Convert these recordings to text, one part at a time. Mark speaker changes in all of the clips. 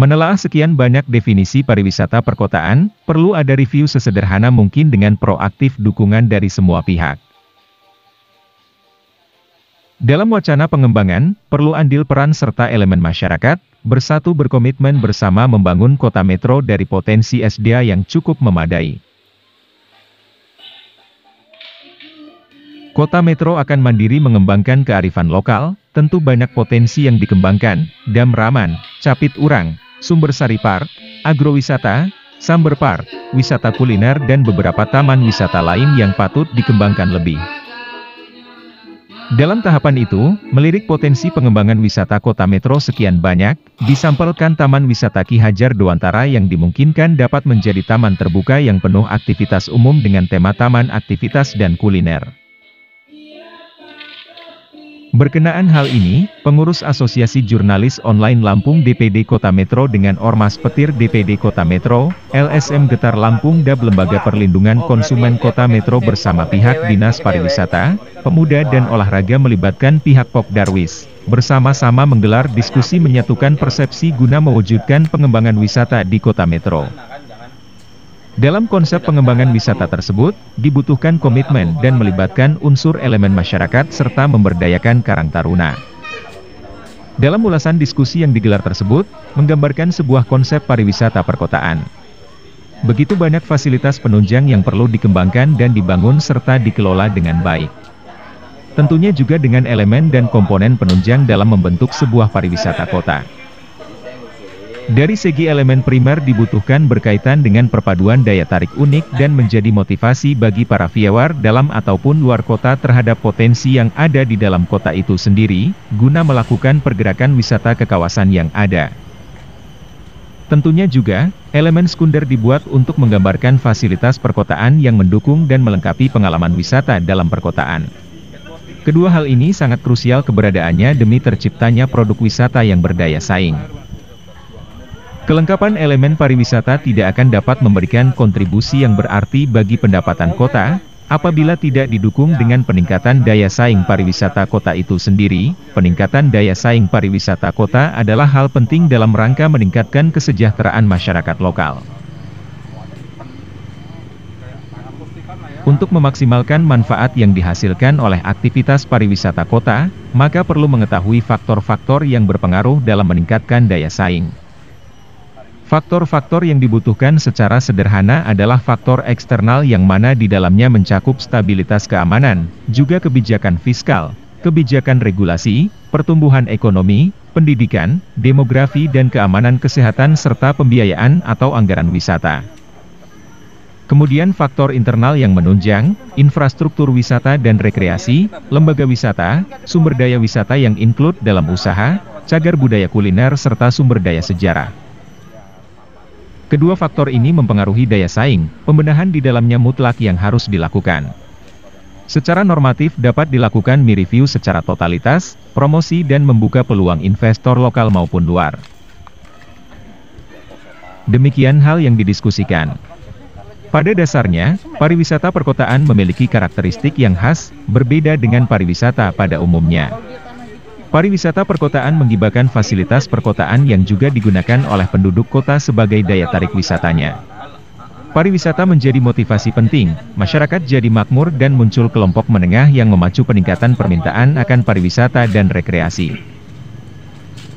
Speaker 1: Menelaah sekian banyak definisi pariwisata perkotaan, perlu ada review sesederhana mungkin dengan proaktif dukungan dari semua pihak. Dalam wacana pengembangan, perlu andil peran serta elemen masyarakat, bersatu berkomitmen bersama membangun kota metro dari potensi SDA yang cukup memadai. Kota metro akan mandiri mengembangkan kearifan lokal, tentu banyak potensi yang dikembangkan, Dam Raman, Capit Urang, Sumber Sari Park, agrowisata, Samber Park, wisata kuliner dan beberapa taman wisata lain yang patut dikembangkan lebih. Dalam tahapan itu, melirik potensi pengembangan wisata kota metro sekian banyak, disampelkan Taman Wisata Ki Hajar Dewantara yang dimungkinkan dapat menjadi taman terbuka yang penuh aktivitas umum dengan tema taman aktivitas dan kuliner. Berkenaan hal ini, pengurus Asosiasi Jurnalis Online Lampung DPD Kota Metro dengan Ormas Petir DPD Kota Metro, LSM Getar Lampung dan Lembaga Perlindungan Konsumen Kota Metro bersama pihak Dinas Pariwisata, Pemuda dan Olahraga melibatkan pihak Pok Darwis, bersama-sama menggelar diskusi menyatukan persepsi guna mewujudkan pengembangan wisata di Kota Metro. Dalam konsep pengembangan wisata tersebut, dibutuhkan komitmen dan melibatkan unsur elemen masyarakat serta memberdayakan Karang Taruna. Dalam ulasan diskusi yang digelar tersebut, menggambarkan sebuah konsep pariwisata perkotaan. Begitu banyak fasilitas penunjang yang perlu dikembangkan dan dibangun serta dikelola dengan baik. Tentunya juga dengan elemen dan komponen penunjang dalam membentuk sebuah pariwisata kota. Dari segi elemen primer dibutuhkan berkaitan dengan perpaduan daya tarik unik dan menjadi motivasi bagi para viewer dalam ataupun luar kota terhadap potensi yang ada di dalam kota itu sendiri, guna melakukan pergerakan wisata ke kawasan yang ada. Tentunya juga, elemen sekunder dibuat untuk menggambarkan fasilitas perkotaan yang mendukung dan melengkapi pengalaman wisata dalam perkotaan. Kedua hal ini sangat krusial keberadaannya demi terciptanya produk wisata yang berdaya saing. Kelengkapan elemen pariwisata tidak akan dapat memberikan kontribusi yang berarti bagi pendapatan kota, apabila tidak didukung dengan peningkatan daya saing pariwisata kota itu sendiri. Peningkatan daya saing pariwisata kota adalah hal penting dalam rangka meningkatkan kesejahteraan masyarakat lokal. Untuk memaksimalkan manfaat yang dihasilkan oleh aktivitas pariwisata kota, maka perlu mengetahui faktor-faktor yang berpengaruh dalam meningkatkan daya saing. Faktor-faktor yang dibutuhkan secara sederhana adalah faktor eksternal yang mana di dalamnya mencakup stabilitas keamanan, juga kebijakan fiskal, kebijakan regulasi, pertumbuhan ekonomi, pendidikan, demografi dan keamanan kesehatan serta pembiayaan atau anggaran wisata. Kemudian faktor internal yang menunjang, infrastruktur wisata dan rekreasi, lembaga wisata, sumber daya wisata yang include dalam usaha, cagar budaya kuliner serta sumber daya sejarah. Kedua faktor ini mempengaruhi daya saing, pembenahan di dalamnya mutlak yang harus dilakukan. Secara normatif dapat dilakukan mereview secara totalitas, promosi dan membuka peluang investor lokal maupun luar. Demikian hal yang didiskusikan. Pada dasarnya, pariwisata perkotaan memiliki karakteristik yang khas, berbeda dengan pariwisata pada umumnya. Pariwisata perkotaan menggibahkan fasilitas perkotaan yang juga digunakan oleh penduduk kota sebagai daya tarik wisatanya. Pariwisata menjadi motivasi penting, masyarakat jadi makmur dan muncul kelompok menengah yang memacu peningkatan permintaan akan pariwisata dan rekreasi.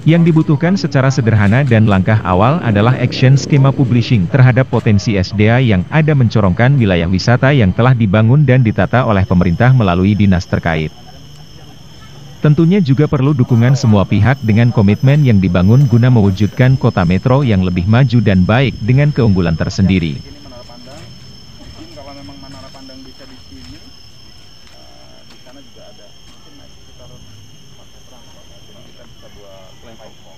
Speaker 1: Yang dibutuhkan secara sederhana dan langkah awal adalah action skema publishing terhadap potensi SDA yang ada mencorongkan wilayah wisata yang telah dibangun dan ditata oleh pemerintah melalui dinas terkait. Tentunya juga perlu dukungan semua pihak dengan komitmen yang dibangun guna mewujudkan kota metro yang lebih maju dan baik dengan keunggulan tersendiri.
Speaker 2: Kalau memang Menara Pandang bisa di sini, di sana juga ada mungkin naik sekitar 4 meteran, jadi kita bisa buat kelompok.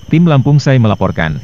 Speaker 1: Tim Lampung Say melaporkan.